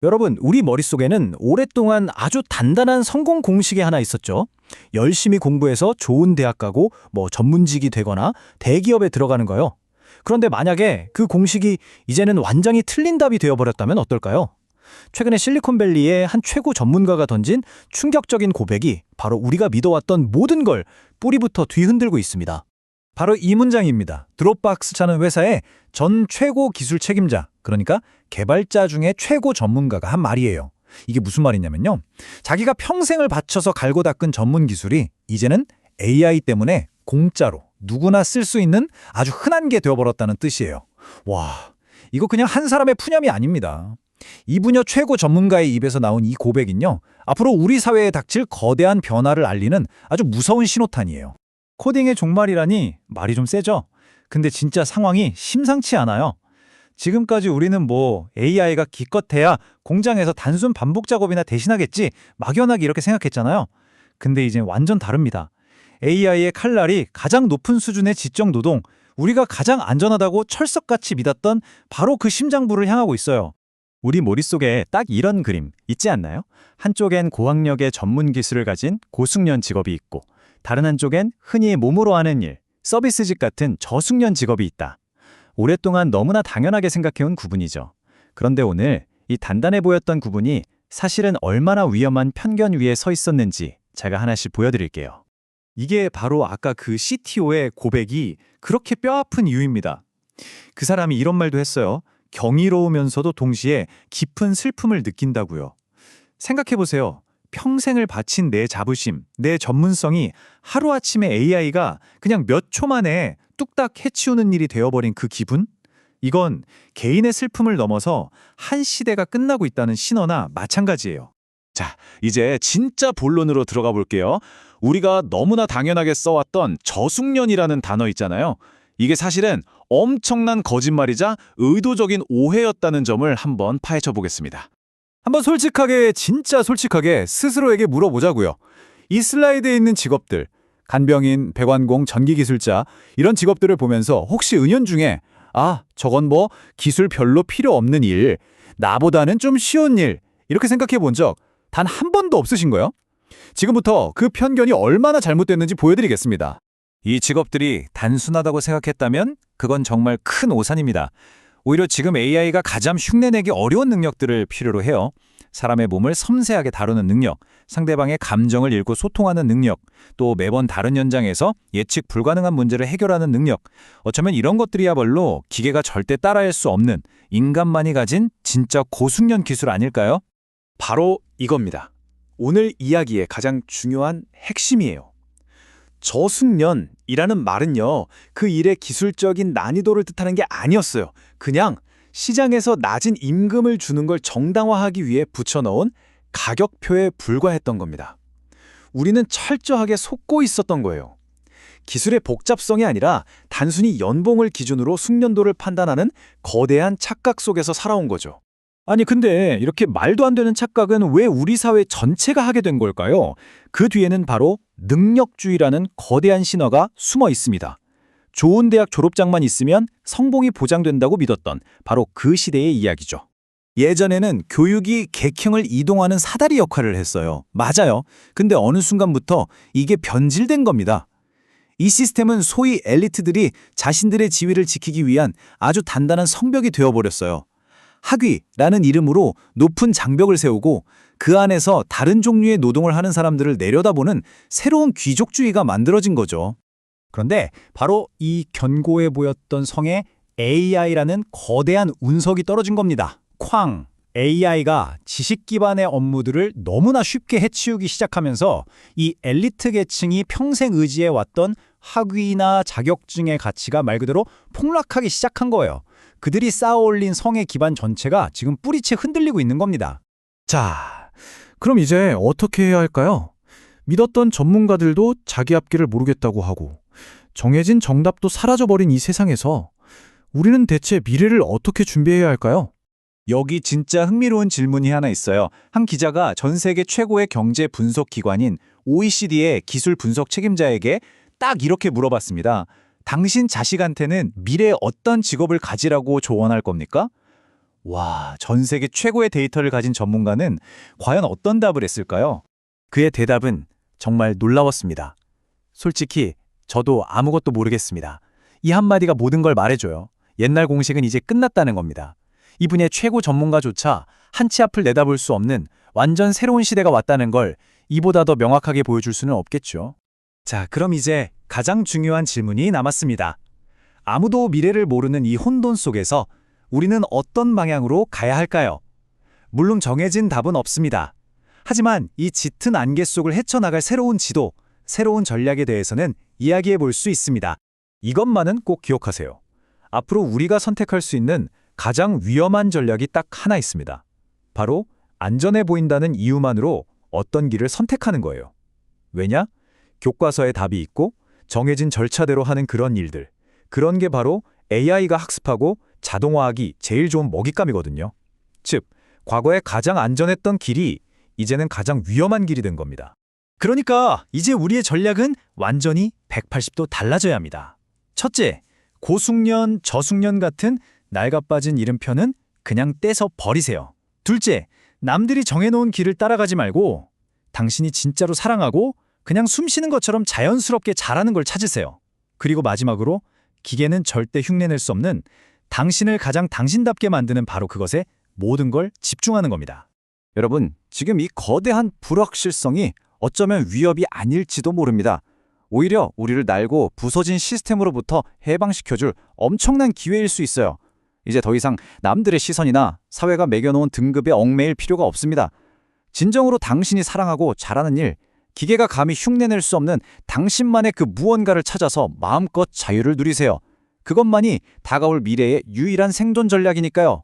여러분, 우리 머릿속에는 오랫동안 아주 단단한 성공 공식이 하나 있었죠. 열심히 공부해서 좋은 대학 가고 전문직이 되거나 대기업에 들어가는 거요. 그런데 만약에 그 공식이 이제는 완전히 틀린 답이 되어버렸다면 어떨까요? 최근에 실리콘밸리의 한 최고 전문가가 던진 충격적인 고백이 바로 우리가 믿어왔던 모든 걸 뿌리부터 뒤흔들고 있습니다. 바로 이 문장입니다. 드롭박스라는 회사의 전 최고 기술 책임자, 그러니까 개발자 중에 최고 전문가가 한 말이에요. 이게 무슨 말이냐면요. 자기가 평생을 바쳐서 갈고 닦은 전문 기술이 이제는 AI 때문에 공짜로 누구나 쓸 수 있는 아주 흔한 게 되어버렸다는 뜻이에요. 와, 이거 그냥 한 사람의 푸념이 아닙니다. 이 분야 최고 전문가의 입에서 나온 이 고백은요, 앞으로 우리 사회에 닥칠 거대한 변화를 알리는 아주 무서운 신호탄이에요. 코딩의 종말이라니 말이 좀 세죠? 근데 진짜 상황이 심상치 않아요. 지금까지 우리는 AI가 기껏해야 공장에서 단순 반복 작업이나 대신하겠지 막연하게 이렇게 생각했잖아요. 근데 이제 완전 다릅니다. AI의 칼날이 가장 높은 수준의 지적 노동, 우리가 가장 안전하다고 철석같이 믿었던 바로 그 심장부를 향하고 있어요. 우리 머릿속에 딱 이런 그림 있지 않나요? 한쪽엔 고학력의 전문 기술을 가진 고숙련 직업이 있고 다른 한쪽엔 흔히 몸으로 하는 일, 서비스직 같은 저숙련 직업이 있다. 오랫동안 너무나 당연하게 생각해온 구분이죠. 그런데 오늘 이 단단해 보였던 구분이 사실은 얼마나 위험한 편견 위에 서 있었는지 제가 하나씩 보여드릴게요. 이게 바로 아까 그 CTO의 고백이 그렇게 뼈아픈 이유입니다. 그 사람이 이런 말도 했어요. 경이로우면서도 동시에 깊은 슬픔을 느낀다고요. 생각해보세요. 평생을 바친 내 자부심, 내 전문성이 하루아침에 AI가 그냥 몇 초 만에 뚝딱 해치우는 일이 되어버린 그 기분? 이건 개인의 슬픔을 넘어서 한 시대가 끝나고 있다는 신호나 마찬가지예요. 자, 이제 진짜 본론으로 들어가 볼게요. 우리가 너무나 당연하게 써왔던 저숙련이라는 단어 있잖아요. 이게 사실은 엄청난 거짓말이자 의도적인 오해였다는 점을 한번 파헤쳐 보겠습니다. 한번 솔직하게, 진짜 솔직하게 스스로에게 물어보자고요. 이 슬라이드에 있는 직업들, 간병인, 배관공, 전기기술자 이런 직업들을 보면서 혹시 은연중에 저건 기술 별로 필요 없는 일, 나보다는 좀 쉬운 일 이렇게 생각해 본 적 단 한 번도 없으신가요? 지금부터 그 편견이 얼마나 잘못됐는지 보여드리겠습니다. 이 직업들이 단순하다고 생각했다면 그건 정말 큰 오산입니다. 오히려 지금 AI가 가장 흉내내기 어려운 능력들을 필요로 해요. 사람의 몸을 섬세하게 다루는 능력, 상대방의 감정을 읽고 소통하는 능력, 또 매번 다른 현장에서 예측 불가능한 문제를 해결하는 능력. 어쩌면 이런 것들이야말로 기계가 절대 따라할 수 없는 인간만이 가진 진짜 고숙련 기술 아닐까요? 바로 이겁니다. 오늘 이야기의 가장 중요한 핵심이에요. 저숙련이라는 말은요, 그 일의 기술적인 난이도를 뜻하는 게 아니었어요. 그냥 시장에서 낮은 임금을 주는 걸 정당화하기 위해 붙여넣은 가격표에 불과했던 겁니다. 우리는 철저하게 속고 있었던 거예요. 기술의 복잡성이 아니라 단순히 연봉을 기준으로 숙련도를 판단하는 거대한 착각 속에서 살아온 거죠. 아니 근데 이렇게 말도 안 되는 착각은 왜 우리 사회 전체가 하게 된 걸까요? 그 뒤에는 바로 능력주의라는 거대한 신화가 숨어 있습니다. 좋은 대학 졸업장만 있으면 성공이 보장된다고 믿었던 바로 그 시대의 이야기죠. 예전에는 교육이 객형을 이동하는 사다리 역할을 했어요. 맞아요. 근데 어느 순간부터 이게 변질된 겁니다. 이 시스템은 소위 엘리트들이 자신들의 지위를 지키기 위한 아주 단단한 성벽이 되어버렸어요. 학위라는 이름으로 높은 장벽을 세우고 그 안에서 다른 종류의 노동을 하는 사람들을 내려다보는 새로운 귀족주의가 만들어진 거죠. 그런데 바로 이 견고해 보였던 성에 AI라는 거대한 운석이 떨어진 겁니다. 쾅! AI가 지식 기반의 업무들을 너무나 쉽게 해치우기 시작하면서 이 엘리트 계층이 평생 의지해왔던 학위나 자격증의 가치가 말 그대로 폭락하기 시작한 거예요. 그들이 쌓아올린 성의 기반 전체가 지금 뿌리채 흔들리고 있는 겁니다. 자, 그럼 이제 어떻게 해야 할까요? 믿었던 전문가들도 자기 앞길을 모르겠다고 하고 정해진 정답도 사라져버린 이 세상에서 우리는 대체 미래를 어떻게 준비해야 할까요? 여기 진짜 흥미로운 질문이 하나 있어요. 한 기자가 전 세계 최고의 경제 분석 기관인 OECD의 기술 분석 책임자에게 딱 이렇게 물어봤습니다. 당신 자식한테는 미래에 어떤 직업을 가지라고 조언할 겁니까? 와, 전 세계 최고의 데이터를 가진 전문가는 과연 어떤 답을 했을까요? 그의 대답은 정말 놀라웠습니다. 솔직히 저도 아무것도 모르겠습니다. 이 한마디가 모든 걸 말해줘요. 옛날 공식은 이제 끝났다는 겁니다. 이분의 최고 전문가조차 한 치 앞을 내다볼 수 없는 완전 새로운 시대가 왔다는 걸 이보다 더 명확하게 보여줄 수는 없겠죠. 자, 그럼 이제 가장 중요한 질문이 남았습니다. 아무도 미래를 모르는 이 혼돈 속에서 우리는 어떤 방향으로 가야 할까요? 물론 정해진 답은 없습니다. 하지만 이 짙은 안개 속을 헤쳐나갈 새로운 지도, 새로운 전략에 대해서는 이야기해 볼 수 있습니다. 이것만은 꼭 기억하세요. 앞으로 우리가 선택할 수 있는 가장 위험한 전략이 딱 하나 있습니다. 바로 안전해 보인다는 이유만으로 어떤 길을 선택하는 거예요. 왜냐? 교과서에 답이 있고 정해진 절차대로 하는 그런 일들. 그런 게 바로 AI가 학습하고 자동화하기 제일 좋은 먹잇감이거든요. 즉, 과거에 가장 안전했던 길이 이제는 가장 위험한 길이 된 겁니다. 그러니까 이제 우리의 전략은 완전히 180도 달라져야 합니다. 첫째, 고숙련, 저숙련 같은 낡아빠진 이름표는 그냥 떼서 버리세요. 둘째, 남들이 정해놓은 길을 따라가지 말고 당신이 진짜로 사랑하고 그냥 숨 쉬는 것처럼 자연스럽게 잘하는 걸 찾으세요. 그리고 마지막으로 기계는 절대 흉내낼 수 없는 당신을 가장 당신답게 만드는 바로 그것에 모든 걸 집중하는 겁니다. 여러분, 지금 이 거대한 불확실성이 어쩌면 위협이 아닐지도 모릅니다. 오히려 우리를 날고 부서진 시스템으로부터 해방시켜줄 엄청난 기회일 수 있어요. 이제 더 이상 남들의 시선이나 사회가 매겨놓은 등급에 얽매일 필요가 없습니다. 진정으로 당신이 사랑하고 잘하는 일, 기계가 감히 흉내낼 수 없는 당신만의 그 무언가를 찾아서 마음껏 자유를 누리세요. 그것만이 다가올 미래의 유일한 생존 전략이니까요.